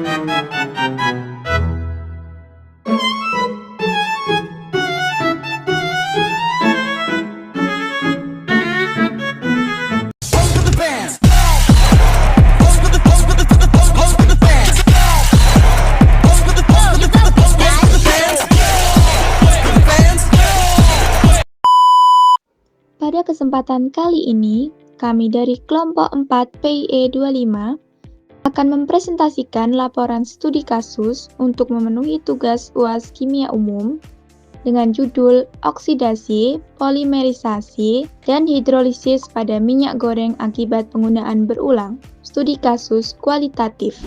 Pada kesempatan kali ini, kami dari kelompok 4 PIE 25 akan mempresentasikan laporan studi kasus untuk memenuhi tugas UAS Kimia Umum dengan judul Oksidasi, Polimerisasi, dan Hidrolisis pada minyak goreng akibat penggunaan berulang. Studi kasus kualitatif.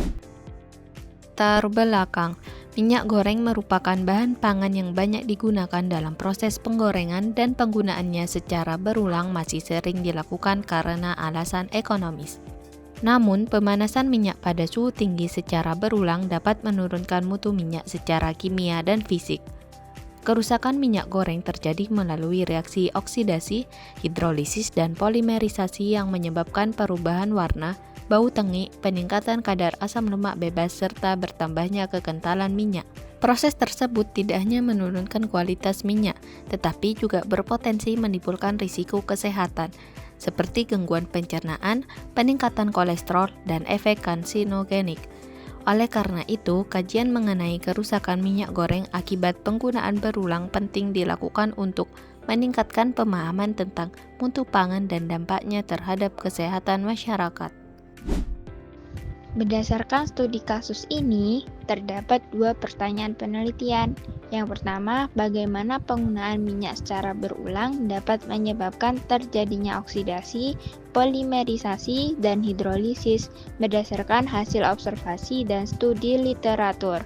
Latar belakang. Minyak goreng merupakan bahan pangan yang banyak digunakan dalam proses penggorengan dan penggunaannya secara berulang masih sering dilakukan karena alasan ekonomis. Namun, pemanasan minyak pada suhu tinggi secara berulang dapat menurunkan mutu minyak secara kimia dan fisik. Kerusakan minyak goreng terjadi melalui reaksi oksidasi, hidrolisis, dan polimerisasi yang menyebabkan perubahan warna, bau tengik, peningkatan kadar asam lemak bebas, serta bertambahnya kekentalan minyak. Proses tersebut tidak hanya menurunkan kualitas minyak, tetapi juga berpotensi menimbulkan risiko kesehatan, seperti gangguan pencernaan, peningkatan kolesterol, dan efek karsinogenik. Oleh karena itu, kajian mengenai kerusakan minyak goreng akibat penggunaan berulang penting dilakukan untuk meningkatkan pemahaman tentang mutu pangan dan dampaknya terhadap kesehatan masyarakat. Berdasarkan studi kasus ini, terdapat 2 pertanyaan penelitian. Yang pertama, bagaimana penggunaan minyak secara berulang dapat menyebabkan terjadinya oksidasi, polimerisasi, dan hidrolisis berdasarkan hasil observasi dan studi literatur.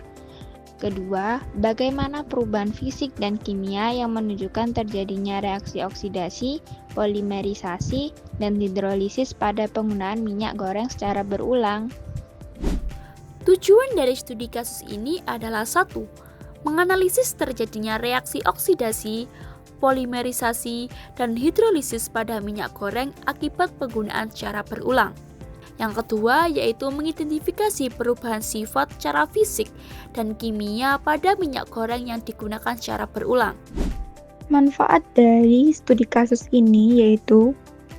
Kedua, bagaimana perubahan fisik dan kimia yang menunjukkan terjadinya reaksi oksidasi, polimerisasi, dan hidrolisis pada penggunaan minyak goreng secara berulang. Tujuan dari studi kasus ini adalah 1. Menganalisis terjadinya reaksi oksidasi, polimerisasi, dan hidrolisis pada minyak goreng akibat penggunaan secara berulang. Yang kedua yaitu mengidentifikasi perubahan sifat secara fisik dan kimia pada minyak goreng yang digunakan secara berulang. Manfaat dari studi kasus ini yaitu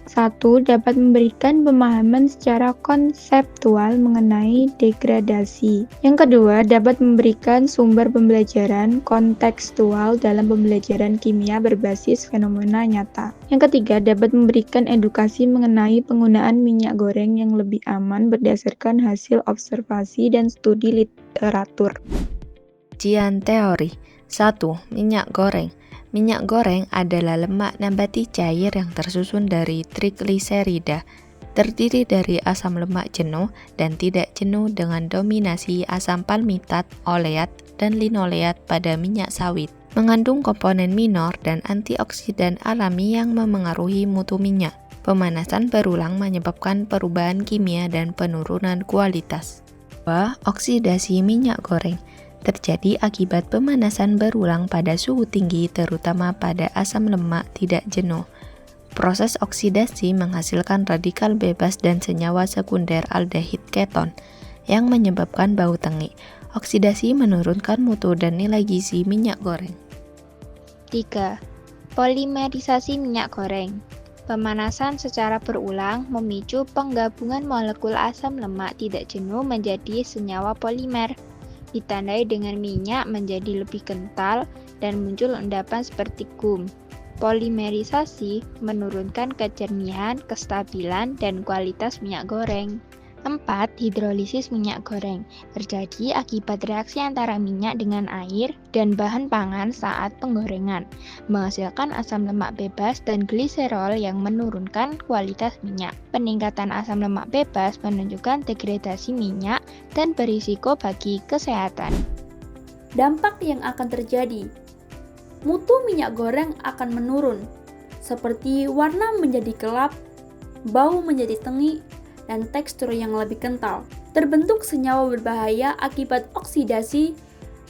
1. Dapat memberikan pemahaman secara konseptual mengenai degradasi. Yang kedua, dapat memberikan sumber pembelajaran kontekstual dalam pembelajaran kimia berbasis fenomena nyata. Yang ketiga, dapat memberikan edukasi mengenai penggunaan minyak goreng yang lebih aman berdasarkan hasil observasi dan studi literatur. Kajian teori. 1. Minyak goreng. Minyak goreng adalah lemak nabati cair yang tersusun dari trigliserida, terdiri dari asam lemak jenuh dan tidak jenuh dengan dominasi asam palmitat, oleat, dan linoleat pada minyak sawit. Mengandung komponen minor dan antioksidan alami yang memengaruhi mutu minyak. Pemanasan berulang menyebabkan perubahan kimia dan penurunan kualitas. 2. Oksidasi minyak goreng. Terjadi akibat pemanasan berulang pada suhu tinggi terutama pada asam lemak tidak jenuh. Proses oksidasi menghasilkan radikal bebas dan senyawa sekunder aldehid keton yang menyebabkan bau tengik. Oksidasi menurunkan mutu dan nilai gizi minyak goreng. 3. Polimerisasi minyak goreng. Pemanasan secara berulang memicu penggabungan molekul asam lemak tidak jenuh menjadi senyawa polimer. Ditandai dengan minyak menjadi lebih kental dan muncul endapan seperti gum. Polimerisasi menurunkan kejernihan, kestabilan, dan kualitas minyak goreng. 4. Hidrolisis minyak goreng terjadi akibat reaksi antara minyak dengan air dan bahan pangan saat penggorengan, menghasilkan asam lemak bebas dan gliserol yang menurunkan kualitas minyak. Peningkatan asam lemak bebas menunjukkan degradasi minyak dan berisiko bagi kesehatan. Dampak yang akan terjadi. Mutu minyak goreng akan menurun, seperti warna menjadi gelap, bau menjadi tengik, dan tekstur yang lebih kental. Terbentuk senyawa berbahaya akibat oksidasi,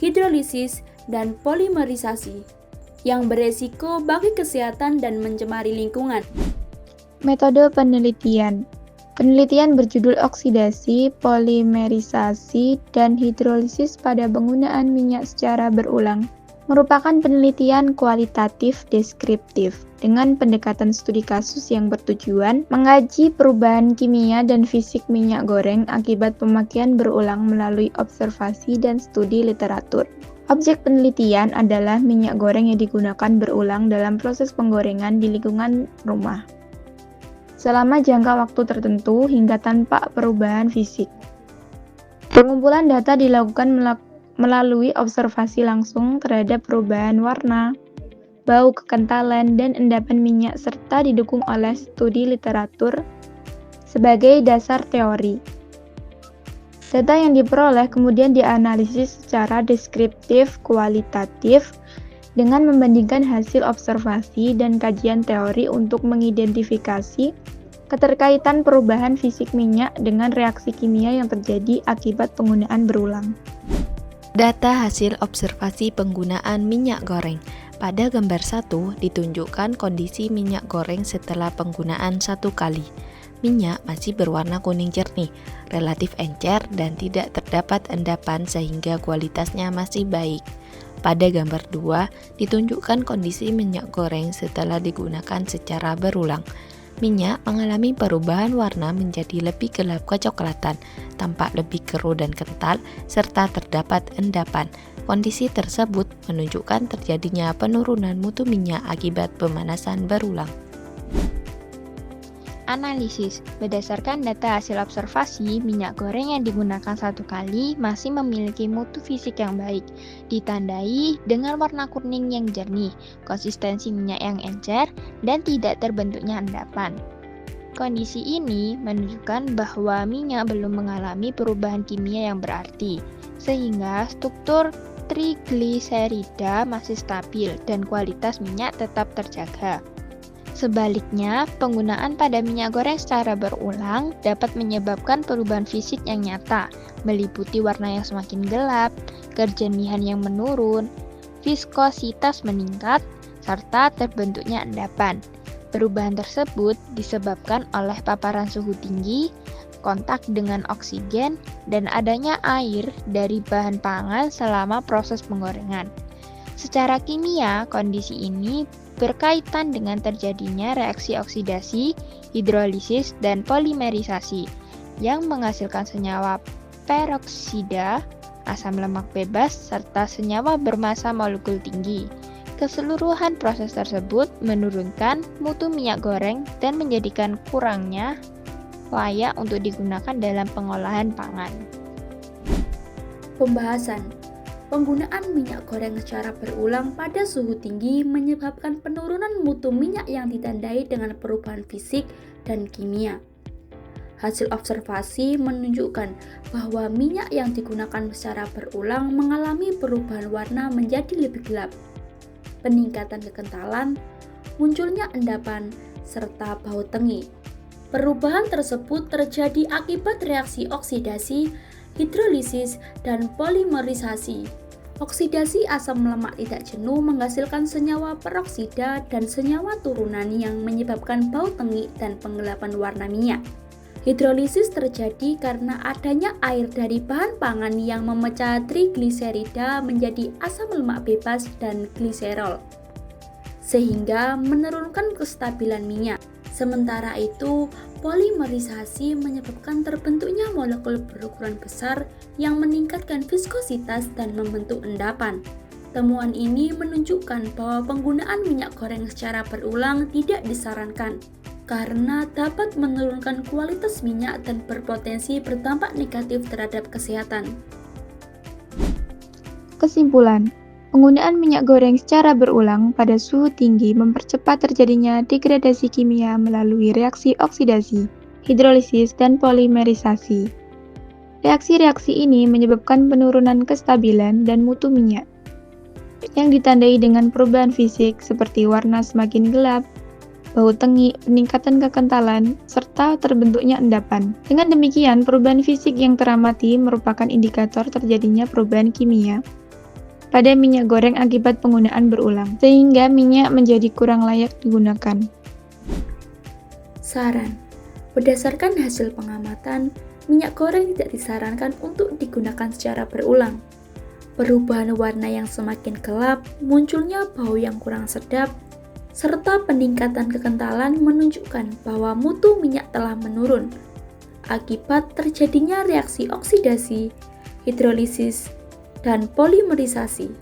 hidrolisis, dan polimerisasi yang beresiko bagi kesehatan dan mencemari lingkungan. Metode penelitian. Penelitian berjudul Oksidasi, Polimerisasi, dan Hidrolisis pada penggunaan minyak secara berulang merupakan penelitian kualitatif deskriptif dengan pendekatan studi kasus yang bertujuan mengkaji perubahan kimia dan fisik minyak goreng akibat pemakaian berulang melalui observasi dan studi literatur. Objek penelitian adalah minyak goreng yang digunakan berulang dalam proses penggorengan di lingkungan rumah selama jangka waktu tertentu hingga tanpa perubahan fisik. Pengumpulan data dilakukan melalui observasi langsung terhadap perubahan warna, bau, kekentalan, dan endapan minyak serta didukung oleh studi literatur sebagai dasar teori. Data yang diperoleh kemudian dianalisis secara deskriptif kualitatif dengan membandingkan hasil observasi dan kajian teori untuk mengidentifikasi keterkaitan perubahan fisik minyak dengan reaksi kimia yang terjadi akibat penggunaan berulang. Data hasil observasi penggunaan minyak goreng. Pada gambar 1 ditunjukkan kondisi minyak goreng setelah penggunaan 1 kali. Minyak masih berwarna kuning jernih, relatif encer dan tidak terdapat endapan sehingga kualitasnya masih baik. Pada gambar 2 ditunjukkan kondisi minyak goreng setelah digunakan secara berulang. Minyak mengalami perubahan warna menjadi lebih gelap kecoklatan, tampak lebih keruh dan kental, serta terdapat endapan. Kondisi tersebut menunjukkan terjadinya penurunan mutu minyak akibat pemanasan berulang. Analisis. Berdasarkan data hasil observasi, minyak goreng yang digunakan 1 kali masih memiliki mutu fisik yang baik, ditandai dengan warna kuning yang jernih, konsistensi minyak yang encer, dan tidak terbentuknya endapan. Kondisi ini menunjukkan bahwa minyak belum mengalami perubahan kimia yang berarti, sehingga struktur trigliserida masih stabil dan kualitas minyak tetap terjaga. Sebaliknya, penggunaan pada minyak goreng secara berulang dapat menyebabkan perubahan fisik yang nyata, meliputi warna yang semakin gelap, kejernihan yang menurun, viskositas meningkat, serta terbentuknya endapan. Perubahan tersebut disebabkan oleh paparan suhu tinggi, kontak dengan oksigen, dan adanya air dari bahan pangan selama proses penggorengan. Secara kimia, kondisi ini berkaitan dengan terjadinya reaksi oksidasi, hidrolisis, dan polimerisasi yang menghasilkan senyawa peroksida, asam lemak bebas, serta senyawa bermassa molekul tinggi. Keseluruhan proses tersebut menurunkan mutu minyak goreng dan menjadikan kurangnya layak untuk digunakan dalam pengolahan pangan. Pembahasan. Penggunaan minyak goreng secara berulang pada suhu tinggi menyebabkan penurunan mutu minyak yang ditandai dengan perubahan fisik dan kimia. Hasil observasi menunjukkan bahwa minyak yang digunakan secara berulang mengalami perubahan warna menjadi lebih gelap, peningkatan kekentalan, munculnya endapan, serta bau tengi. Perubahan tersebut terjadi akibat reaksi oksidasi, hidrolisis, dan polimerisasi. Oksidasi asam lemak tidak jenuh menghasilkan senyawa peroksida dan senyawa turunan yang menyebabkan bau tengi dan penggelapan warna minyak. Hidrolisis terjadi karena adanya air dari bahan pangan yang memecah trigliserida menjadi asam lemak bebas dan gliserol, sehingga menurunkan kestabilan minyak. Sementara itu, polimerisasi menyebabkan terbentuknya molekul berukuran besar yang meningkatkan viskositas dan membentuk endapan. Temuan ini menunjukkan bahwa penggunaan minyak goreng secara berulang tidak disarankan karena dapat menurunkan kualitas minyak dan berpotensi berdampak negatif terhadap kesehatan. Kesimpulan, penggunaan minyak goreng secara berulang pada suhu tinggi mempercepat terjadinya degradasi kimia melalui reaksi oksidasi, hidrolisis, dan polimerisasi. Reaksi-reaksi ini menyebabkan penurunan kestabilan dan mutu minyak, yang ditandai dengan perubahan fisik seperti warna semakin gelap, bau tengi, peningkatan kekentalan, serta terbentuknya endapan. Dengan demikian, perubahan fisik yang teramati merupakan indikator terjadinya perubahan kimia pada minyak goreng akibat penggunaan berulang, sehingga minyak menjadi kurang layak digunakan. Saran. Berdasarkan hasil pengamatan, minyak goreng tidak disarankan untuk digunakan secara berulang. Perubahan warna yang semakin gelap, munculnya bau yang kurang sedap, serta peningkatan kekentalan menunjukkan bahwa mutu minyak telah menurun akibat terjadinya reaksi oksidasi, hidrolisis, dan polimerisasi.